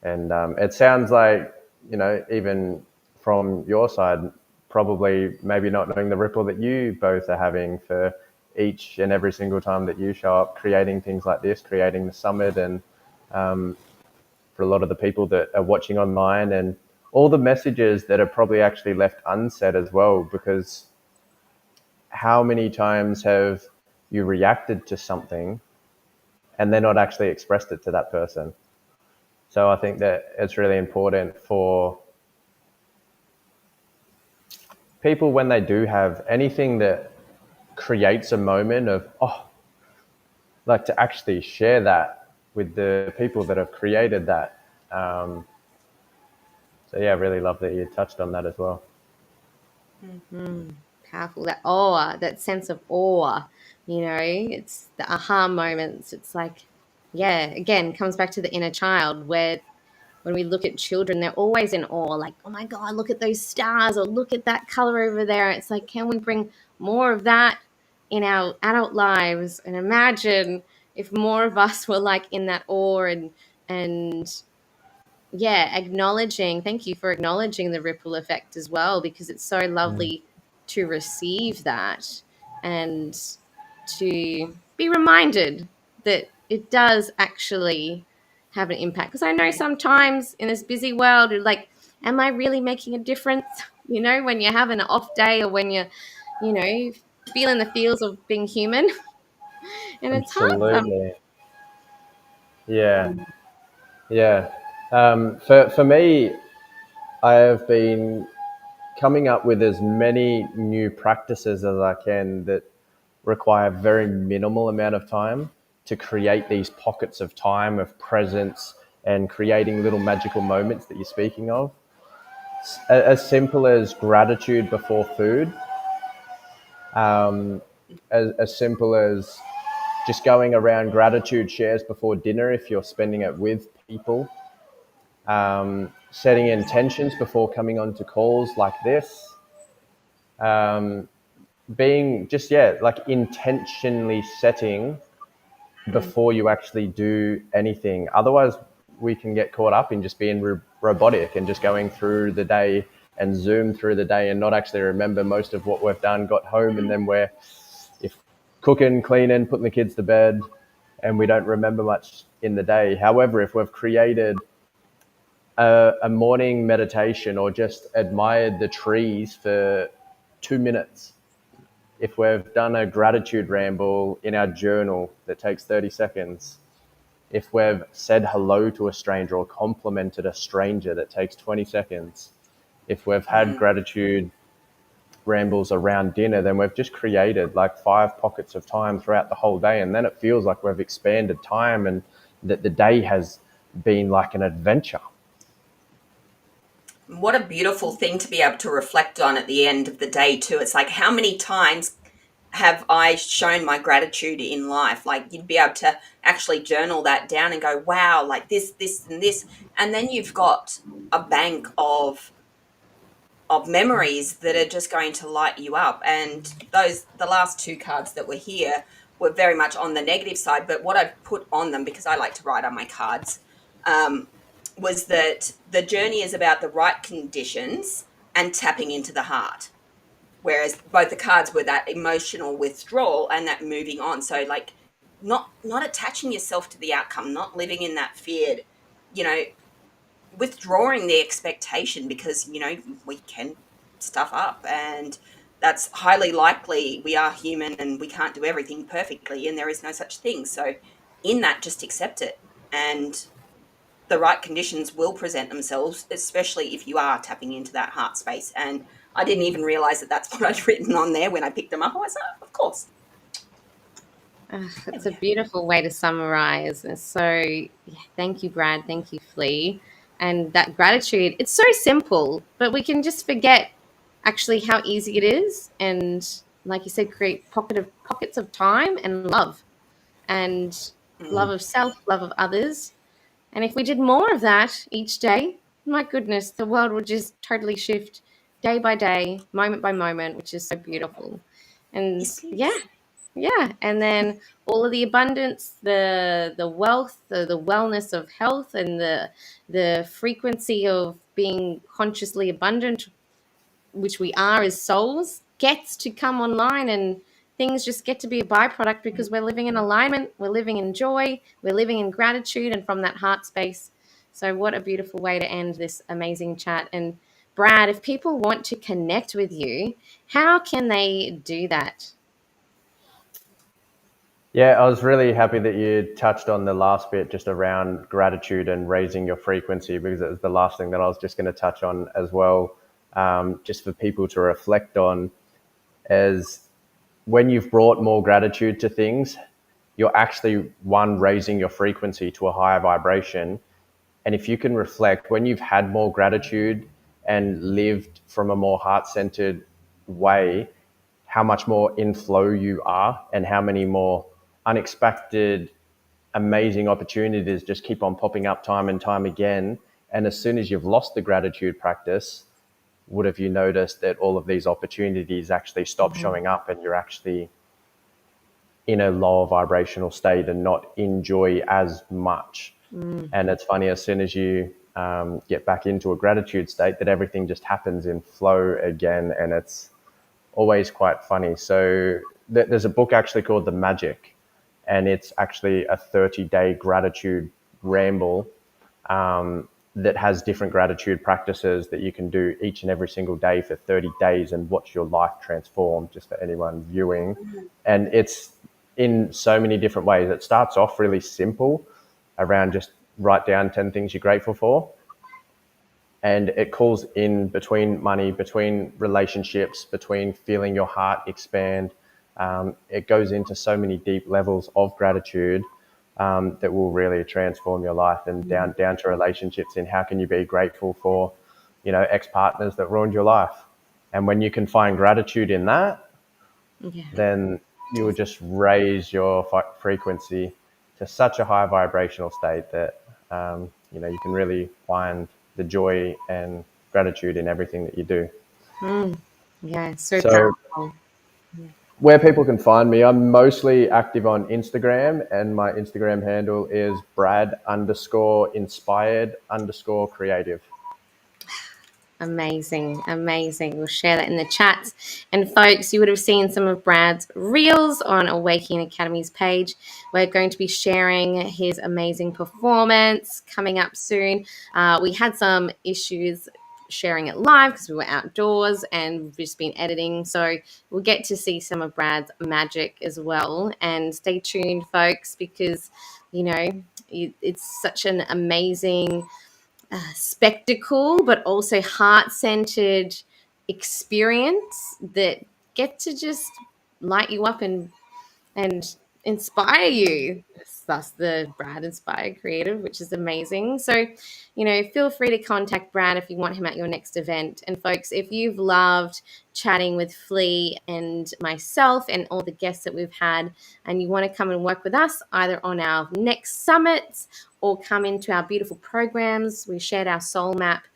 [SPEAKER 3] And it sounds like, even from your side, probably maybe not knowing the ripple that you both are having for each and every single time that you show up, creating things like this, creating the summit, and for a lot of the people that are watching online, and all the messages that are probably actually left unsaid as well, because how many times have you reacted to something and then not actually expressed it to that person? So I think that it's really important for people, when they do have anything that creates a moment of, like, to actually share that with the people that have created that. So yeah, I really love that you touched on that as well.
[SPEAKER 1] Mm-hmm. Powerful. That awe, that sense of awe, it's the aha moments. It's like, yeah, again, comes back to the inner child, where when we look at children, they're always in awe, like, oh my God, look at those stars, or look at that color over there. It's like, can we bring more of that in our adult lives? And imagine if more of us were like in that awe, and yeah, acknowledging, thank you for acknowledging the ripple effect as well, because it's so lovely to receive that and to be reminded that it does actually have an impact. Because I know sometimes in this busy world, you're like, am I really making a difference? When you're having an off day, or when you're, feeling the feels of being human. And it's hard sometimes.
[SPEAKER 3] Absolutely. Yeah. Yeah. For me, I have been coming up with as many new practices as I can that require very minimal amount of time to create these pockets of time of presence and creating little magical moments that you're speaking of. As simple as gratitude before food, as simple as just going around gratitude shares before dinner if you're spending it with people, setting intentions before coming onto calls like this, being just, yeah, like intentionally setting before you actually do anything. Otherwise, we can get caught up in just being robotic and just going through the day and zoom through the day and not actually remember most of what we've done, got home, and then we're if cooking, cleaning, putting the kids to bed, and we don't remember much in the day. However, if we've created a morning meditation or just admired the trees for 2 minutes, if we've done a gratitude ramble in our journal that takes 30 seconds, if we've said hello to a stranger or complimented a stranger that takes 20 seconds, if we've had gratitude rambles around dinner, then we've just created like 5 pockets of time throughout the whole day. And then it feels like we've expanded time and that the day has been like an adventure.
[SPEAKER 2] What a beautiful thing to be able to reflect on at the end of the day too. It's like, how many times have I shown my gratitude in life? Like, you'd be able to actually journal that down and go, wow, like this, and this. And then you've got a bank of of memories that are just going to light you up. And the last two cards that were here were very much on the negative side, but what I've put on them, because I like to write on my cards, was that the journey is about the right conditions and tapping into the heart. Whereas both the cards were that emotional withdrawal and that moving on. So like not attaching yourself to the outcome, not living in that fear, you know, withdrawing the expectation, because, you know, we can stuff up, and that's highly likely. We are human and we can't do everything perfectly, and there is no such thing. So in that, just accept it, and the right conditions will present themselves, especially if you are tapping into that heart space. And I didn't even realize that that's what I'd written on there when I picked them up. I was like, oh, of course.
[SPEAKER 1] It's a beautiful way to summarize. And so, yeah, thank you, Brad. Thank you, Flea. And that gratitude, it's so simple, but we can just forget actually how easy it is. And like you said, create pockets of time and love
[SPEAKER 2] Mm.
[SPEAKER 1] of self, love of others. And if we did more of that each day, my goodness, the world would just totally shift day by day, moment by moment, which is so beautiful. And
[SPEAKER 2] Yes,
[SPEAKER 1] yeah,
[SPEAKER 2] please.
[SPEAKER 1] yeah, and then all of the abundance, the wealth, the wellness of health, and the frequency of being consciously abundant, which we are as souls, gets to come online, and things just get to be a byproduct because we're living in alignment, we're living in joy, we're living in gratitude, and from that heart space. So what a beautiful way to end this amazing chat. And Brad, if people want to connect with you, how can they do that?
[SPEAKER 3] Yeah, I was really happy that you touched on the last bit just around gratitude and raising your frequency, because it was the last thing that I was just going to touch on as well. Just for people to reflect on, as when you've brought more gratitude to things, you're actually one, raising your frequency to a higher vibration. And if you can reflect when you've had more gratitude and lived from a more heart centered way, how much more in flow you are, and how many more unexpected, amazing opportunities just keep on popping up time and time again. And as soon as you've lost the gratitude practice, would have you noticed that all of these opportunities actually stop
[SPEAKER 1] Mhm.
[SPEAKER 3] showing up, and you're actually in a lower vibrational state and not enjoy as much.
[SPEAKER 1] Mm.
[SPEAKER 3] And it's funny, as soon as you get back into a gratitude state, that everything just happens in flow again. And it's always quite funny. So there's a book actually called The Magic, and it's actually a 30-day gratitude ramble that has different gratitude practices that you can do each and every single day for 30 days and watch your life transform, just for anyone viewing. And it's in so many different ways. It starts off really simple around just write down 10 things you're grateful for. And it calls in between money, between relationships, between feeling your heart expand. It goes into so many deep levels of gratitude that will really transform your life, and down to relationships, in how can you be grateful for, ex-partners that ruined your life. And when you can find gratitude in that,
[SPEAKER 1] Yeah.
[SPEAKER 3] then you will just raise your frequency to such a high vibrational state that you can really find the joy and gratitude in everything that you do.
[SPEAKER 1] Mm. Yeah, it's so
[SPEAKER 3] So
[SPEAKER 1] powerful. Yeah.
[SPEAKER 3] where people can find me, I'm mostly active on Instagram, and my Instagram handle is Brad_inspired_creative.
[SPEAKER 1] Amazing, amazing. We'll share that in the chats. And folks, you would have seen some of Brad's reels on Awæcnian Academy's page. We're going to be sharing his amazing performance coming up soon. We had some issues sharing it live because we were outdoors and we've just been editing. So we'll get to see some of Brad's magic as well. And stay tuned, folks, because, it's such an amazing spectacle, but also heart centered experience that get to just light you up and inspire you. That's the Brad Inspired Creative, which is amazing. So, feel free to contact Brad if you want him at your next event. And folks, if you've loved chatting with Flea and myself and all the guests that we've had, and you want to come and work with us either on our next summits or come into our beautiful programs, we shared our soul map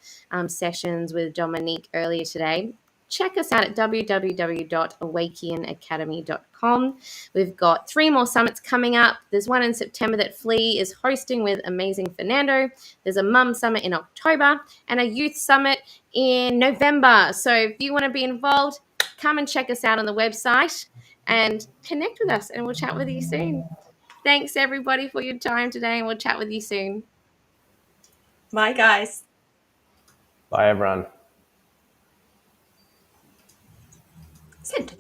[SPEAKER 1] sessions with Dominique earlier today. Check us out at www.awæcnianacademy.com. We've got 3 more summits coming up. There's one in September that Flea is hosting with amazing Fernando. There's a mum summit in October and a youth summit in November. So if you want to be involved, come and check us out on the website and connect with us, and we'll chat with you soon. Thanks, everybody, for your time today, and we'll chat with you soon.
[SPEAKER 2] Bye, guys.
[SPEAKER 3] Bye, everyone.
[SPEAKER 2] Send.